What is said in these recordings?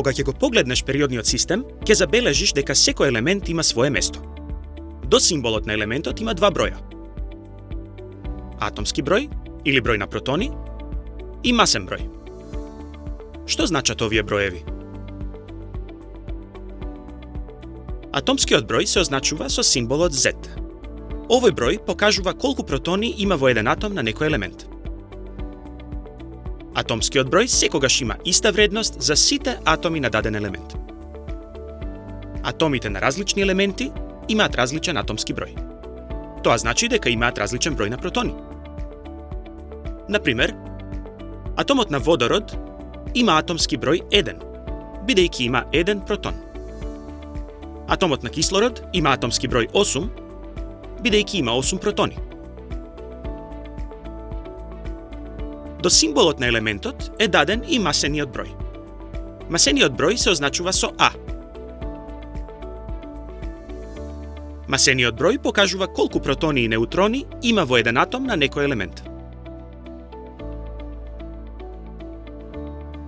Кога ќе го погледнеш периодниот систем, ќе забележиш дека секој елемент има свое место. До символот на елементот има два броја. Атомски број, или број на протони, и масен број. Што значат овие броеви? Атомскиот број се означува со символот Z. Овој број покажува колку протони има во еден атом на некој елемент. Атомскиот број секогаш има иста вредност за сите атоми на даден елемент. Атомите на различни елементи имаат различен атомски број. Тоа значи дека имаат различен број на протони. Например, атомот на водород има атомски број 1, бидејќи има 1 протон. Атомот на кислород има атомски број 8, бидејќи има 8 протони. До символот на елементот е даден и масениот број. Масениот број се означува со А. Масениот број покажува колку протони и неутрони има во еден атом на некој елемент.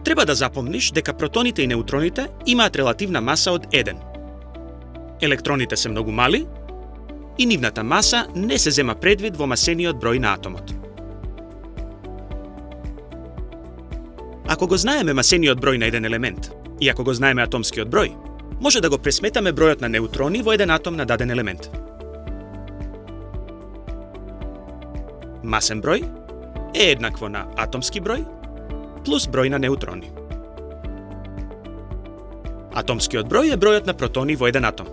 Треба да запомниш дека протоните и неутроните имаат релативна маса од 1. Електроните се многу мали и нивната маса не се зема предвид во масениот број на атомот. Ако го знаеме масениот број на еден елемент и ако го знаеме атомскиот број, може да го пресметаме бројот на неутрони во еден атом на даден елемент. Масен број е еднакво на атомски број плюс број на неутрони. Атомскиот број е бројот на протони во еден атом.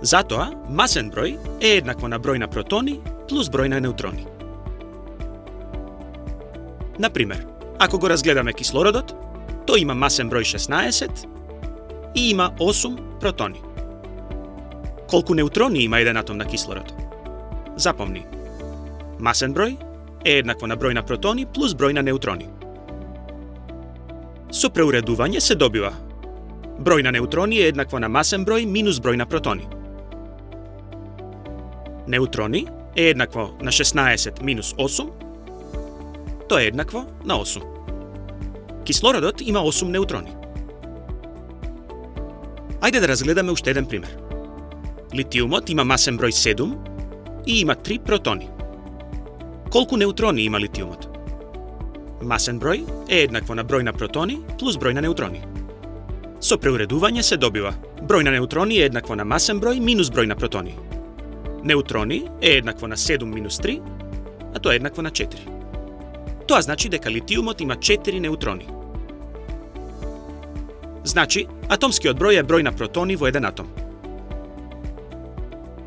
Затоа, масен број е еднакво на број на протони плюс број на неутрони. Например, ако го разгледаме кислородот, тој има масен број 16 и има 8 протони. Колку неутрони има еден атом на кислород? Запомни. Масен број е еднакво на број на протони плюс број на неутрони. Со преуредување се добива број на неутрони е еднакво на масен број минус број на протони. Неутрони е еднакво на 16 минус 8, тоа е еднакво на 8. Кислородот има 8 неутрони. Ајде да разгледаме уште еден пример. Литиумот има масен број 7 и има 3 протони. Колку неутрони има литиумот? Масен број е еднакво на број на протони плюс број на неутрони. Со преуредување се добива број на неутрони е еднакво на масен број минус број на протони. Неутрони е еднакво на 7 минус 3, а тоа е еднакво на 4. Тоа значи дека литиумот има 4 неутрони. Значи, атомскиот број е број на протони во еден атом.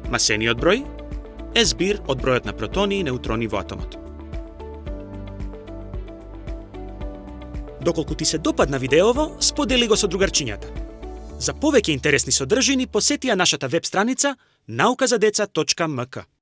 Масениот број е збир од бројот на протони и неутрони во атомот. Доколку ти се допадна видеово, сподели го со другарчињата. За повеќе интересни содржини посети ја нашата веб страница naukazadeca.mk.